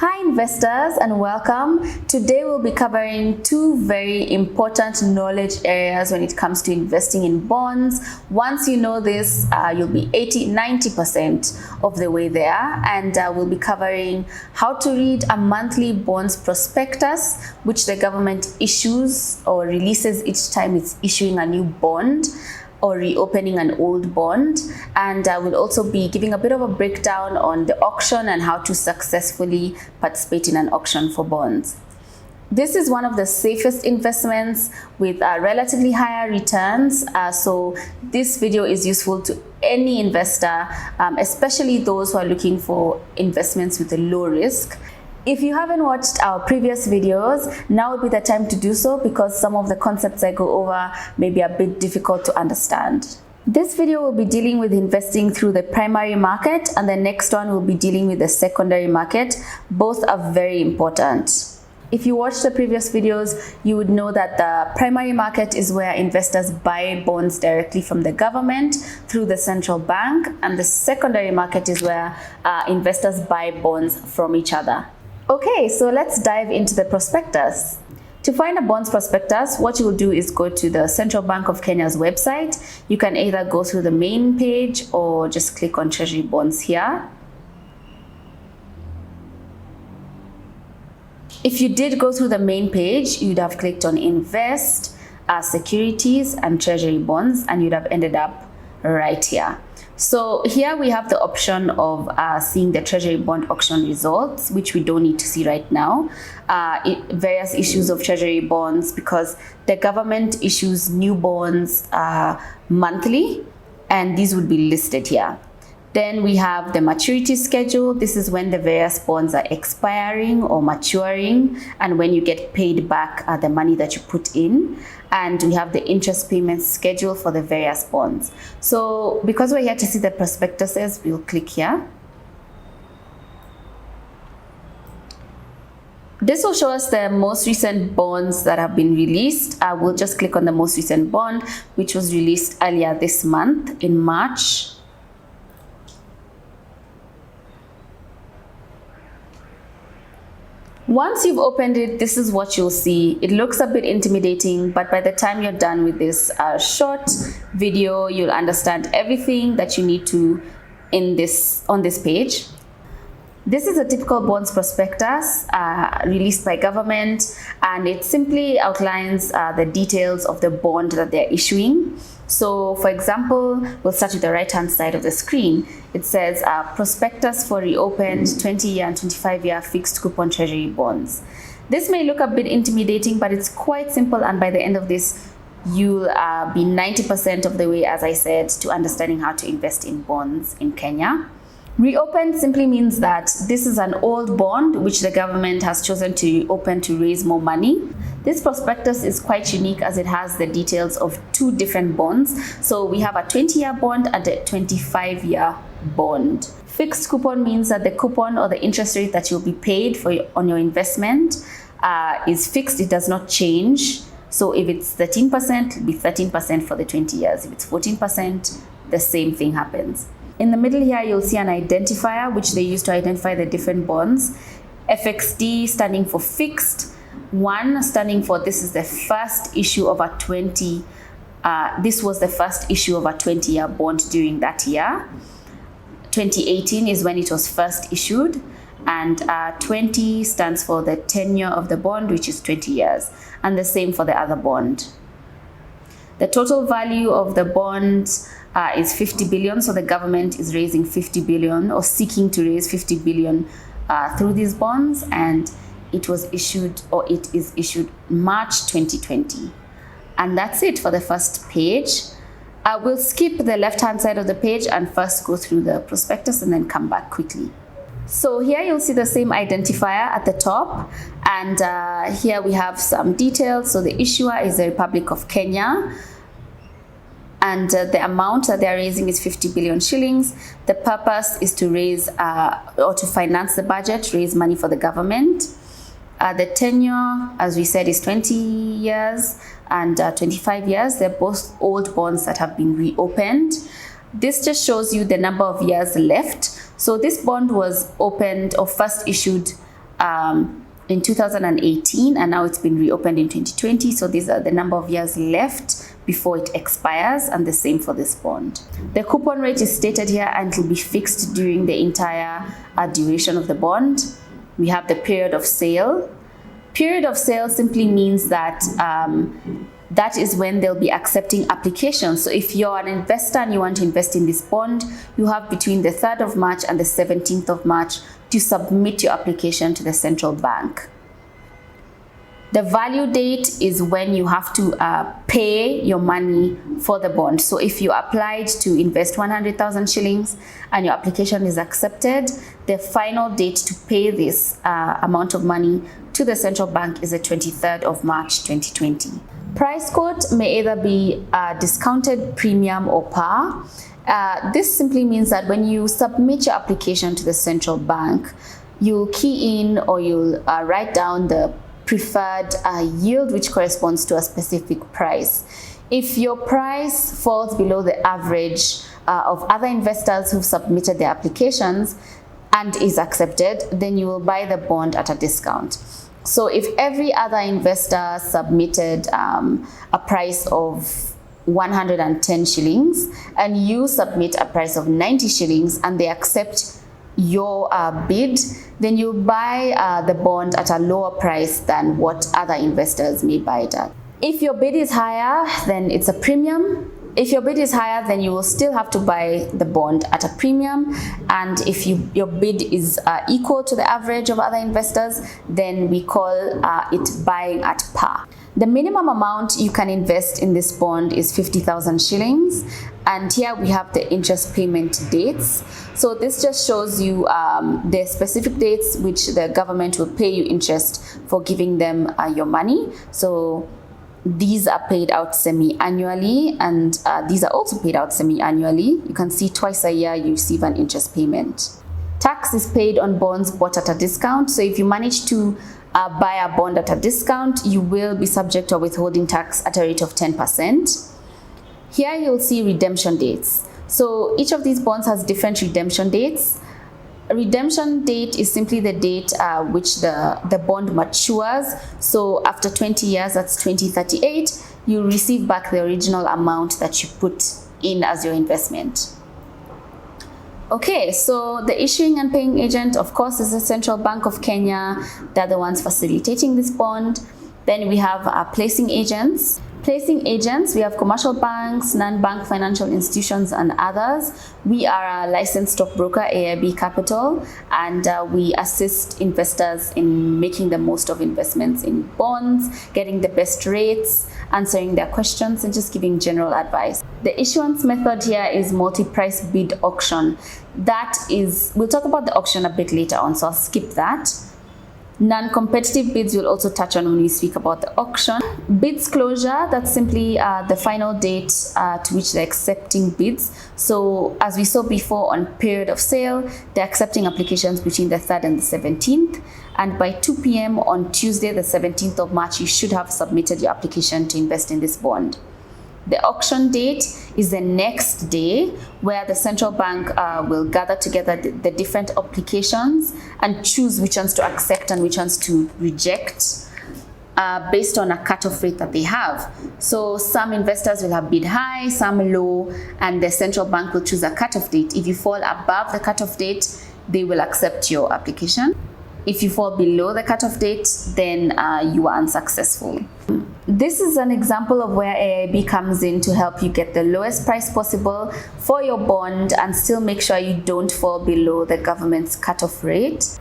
Hi investors and welcome. Today we'll be covering two very important knowledge areas when it comes to investing in bonds. Once you know this, you'll be 90% of the way there, and we'll be covering how to read a monthly bonds prospectus, which the government issues or releases each time it's issuing a new bond or reopening an old bond, and we'll also be giving a bit of a breakdown on the auction and how to successfully participate in an auction for bonds. This is one of the safest investments with relatively higher returns, so this video is useful to any investor, especially those who are looking for investments with a low risk. If you haven't watched our previous videos, now would be the time to do so because some of the concepts I go over may be a bit difficult to understand. This video will be dealing with investing through the primary market, and the next one will be dealing with the secondary market. Both are very important. If you watched the previous videos, you would know that the primary market is where investors buy bonds directly from the government through the central bank, and the secondary market is where investors buy bonds from each other. Okay, so let's dive into the prospectus. To find a bonds prospectus, what you will do is go to the Central Bank of Kenya's website. You can either go through the main page or just click on Treasury Bonds here. If you did go through the main page, you'd have clicked on Invest, Securities and Treasury Bonds, and you'd have ended up right here. So here we have the option of seeing the Treasury bond auction results, which we don't need to see right now. Various issues of Treasury bonds, because the government issues new bonds monthly, and these would be listed here. Then we have the maturity schedule. This is when the various bonds are expiring or maturing, and when you get paid back the money that you put in. And we have the interest payment schedule for the various bonds. So because we're here to see the prospectuses, we'll click here. This will show us the most recent bonds that have been released. We'll just click on the most recent bond, which was released earlier this month in March. Once you've opened it, this is what you'll see. It looks a bit intimidating, but by the time you're done with this short video, you'll understand everything that you need to on this page. This is a typical bonds prospectus released by government, and it simply outlines the details of the bond that they're issuing. So for example, we'll start with the right hand side of the screen. It says prospectus for reopened 20-year and 25-year fixed coupon treasury bonds. This may look a bit intimidating, but it's quite simple, and by the end of this, you'll be 90% of the way, as I said, to understanding how to invest in bonds in Kenya. Reopened simply means that this is an old bond which the government has chosen to reopen to raise more money. This prospectus is quite unique as it has the details of two different bonds. So we have a 20-year bond and a 25-year bond. Fixed coupon means that the coupon or the interest rate that you'll be paid on your investment is fixed. It does not change. So if it's 13%, it'll be 13% for the 20 years. If it's 14%, the same thing happens. In the middle here, you'll see an identifier which they use to identify the different bonds. FXD standing for fixed. 1 standing for this is the first issue of a 20. This was the first issue of a 20-year bond during that year. 2018 is when it was first issued, and 20 stands for the tenure of the bond, which is 20 years, and the same for the other bond. The total value of the bond is 50 billion, so the government is raising 50 billion or seeking to raise 50 billion through these bonds, and it was issued, or it is issued, March 2020. And that's it for the first page. We'll skip the left-hand side of the page and first go through the prospectus and then come back quickly. So here you'll see the same identifier at the top, and here we have some details. So the issuer is the Republic of Kenya, and the amount that they're raising is 50 billion shillings. The purpose is to raise or to finance the budget, raise money for the government. The tenure, as we said, is 20 years and 25 years. They're both old bonds that have been reopened. This just shows you the number of years left. So this bond was opened or first issued in 2018, and now it's been reopened in 2020. So these are the number of years left before it expires, and the same for this bond. The coupon rate is stated here and it will be fixed during the entire duration of the bond. We have the period of sale. Period of sale simply means that that is when they'll be accepting applications. So if you're an investor and you want to invest in this bond, you have between the 3rd of March and the 17th of March to submit your application to the central bank. The value date is when you have to pay your money for the bond. So if you applied to invest 100,000 shillings and your application is accepted, the final date to pay this amount of money to the central bank is the 23rd of March 2020. Price quote may either be discounted, premium, or par. This simply means that when you submit your application to the central bank, you'll key in or you'll write down the preferred yield, which corresponds to a specific price. If your price falls below the average of other investors who've submitted their applications and is accepted, then you will buy the bond at a discount. So if every other investor submitted a price of 110 shillings and you submit a price of 90 shillings and they accept your bid, then you buy the bond at a lower price than what other investors may buy it at. If your bid is higher, then it's a premium. If your bid is higher, then you will still have to buy the bond at a premium. And if your bid is equal to the average of other investors, then we call it buying at par. The minimum amount you can invest in this bond is 50,000 shillings. And here we have the interest payment dates. So this just shows you the specific dates which the government will pay you interest for giving them your money. So these are paid out semi-annually, and these are also paid out semi-annually. You can see twice a year you receive an interest payment. Tax is paid on bonds bought at a discount. So if you manage to buy a bond at a discount, you will be subject to a withholding tax at a rate of 10%. Here you'll see redemption dates. So each of these bonds has different redemption dates. A redemption date is simply the date which the bond matures. So after 20 years, that's 2038, you receive back the original amount that you put in as your investment. Okay, so the issuing and paying agent, of course, is the Central Bank of Kenya. They're the ones facilitating this bond. Then we have placing agents. Placing agents, we have commercial banks, non-bank financial institutions, and others. We are a licensed stockbroker, AIB Capital, and we assist investors in making the most of investments in bonds, getting the best rates, answering their questions, and just giving general advice. The issuance method here is multi-price bid auction. That is, we'll talk about the auction a bit later on, so I'll skip that. Non-competitive bids we'll also touch on when we speak about the auction. Bids closure, that's simply the final date to which they're accepting bids. So as we saw before on period of sale, they're accepting applications between the 3rd and the 17th. And by 2 p.m. on Tuesday, the 17th of March, you should have submitted your application to invest in this bond. The auction date is the next day, where the central bank will gather together the different applications and choose which ones to accept and which ones to reject based on a cutoff rate that they have. So some investors will have bid high, some low, and the central bank will choose a cutoff date. If you fall above the cutoff date, they will accept your application. If you fall below the cutoff date, then you are unsuccessful. This is an example of where AIB comes in to help you get the lowest price possible for your bond and still make sure you don't fall below the government's cutoff rate.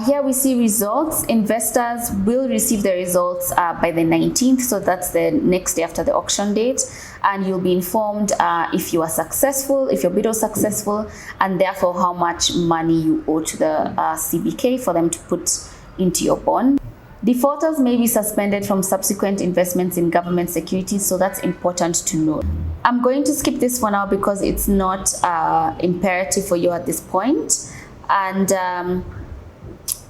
Here we see results. Investors will receive the results by the 19th, so that's the next day after the auction date, and you'll be informed if you are successful, if your bid was successful, and therefore how much money you owe to the CBK for them to put into your bond. Defaulters may be suspended from subsequent investments in government securities, so that's important to know. I'm going to skip this for now because it's not imperative for you at this point. And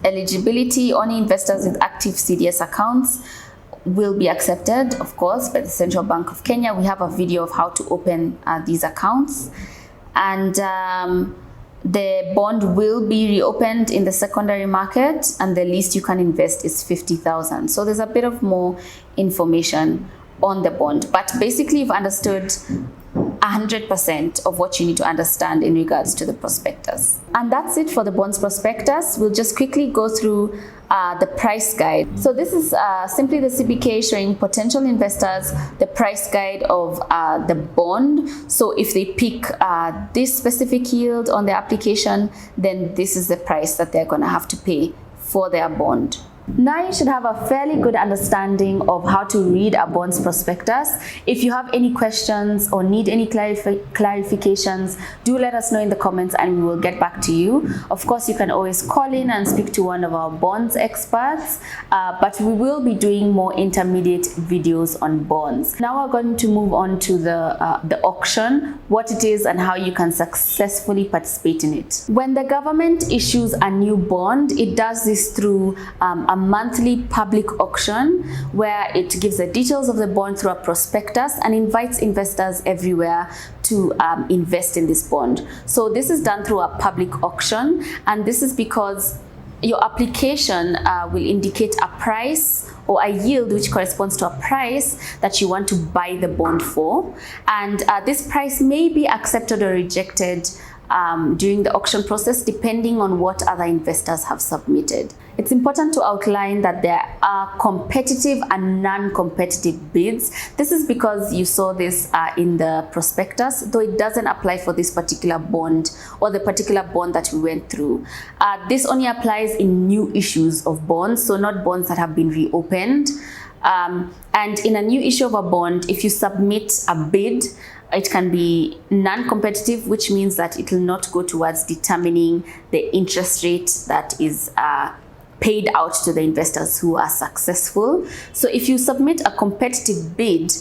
eligibility, only investors with active CDS accounts will be accepted, of course, by the Central Bank of Kenya. We have a video of how to open these accounts. And the bond will be reopened in the secondary market, and the least you can invest is 50,000. So there's a bit of more information on the bond, but basically you've understood 100% of what you need to understand in regards to the prospectus. And that's it for the bonds prospectus. We'll just quickly go through the price guide. So this is simply the CBK showing potential investors the price guide of the bond. So if they pick this specific yield on their application, then this is the price that they're going to have to pay for their bond. Now you should have a fairly good understanding of how to read a bonds prospectus. If you have any questions or need any clarifications, do let us know in the comments and we will get back to you. Of course, you can always call in and speak to one of our bonds experts, but we will be doing more intermediate videos on bonds. Now we're going to move on to the auction, what it is and how you can successfully participate in it. When the government issues a new bond, it does this through a monthly public auction where it gives the details of the bond through a prospectus and invites investors everywhere to invest in this bond. So this is done through a public auction, and this is because your application will indicate a price or a yield which corresponds to a price that you want to buy the bond for, and this price may be accepted or rejected during the auction process depending on what other investors have submitted. It's important to outline that there are competitive and non-competitive bids. This is because you saw this in the prospectus, though it doesn't apply for this particular bond or the particular bond that we went through. This only applies in new issues of bonds, so not bonds that have been reopened. And in a new issue of a bond, if you submit a bid, it can be non-competitive, which means that it will not go towards determining the interest rate that is paid out to the investors who are successful. So if you submit a competitive bid,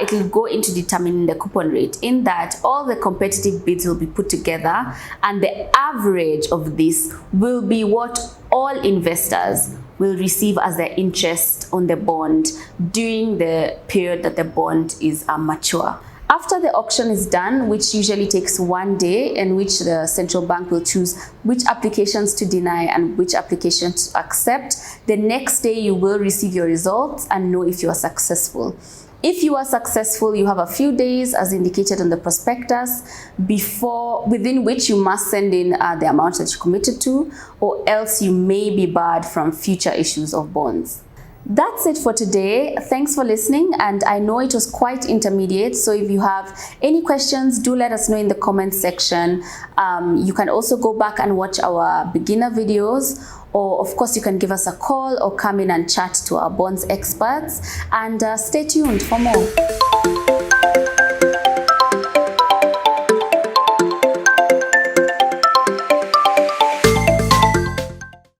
it will go into determining the coupon rate, in that all the competitive bids will be put together and the average of this will be what all investors will receive as their interest on the bond during the period that the bond is mature. After the auction is done, which usually takes 1 day, in which the central bank will choose which applications to deny and which applications to accept, the next day you will receive your results and know if you are successful. If you are successful, you have a few days, as indicated on the prospectus, within which you must send in the amount that you committed to, or else you may be barred from future issues of bonds. That's it for today. Thanks for listening, and I know it was quite intermediate, so if you have any questions, do let us know in the comments section. You can also go back and watch our beginner videos, or of course you can give us a call or come in and chat to our bonds experts, and stay tuned for more.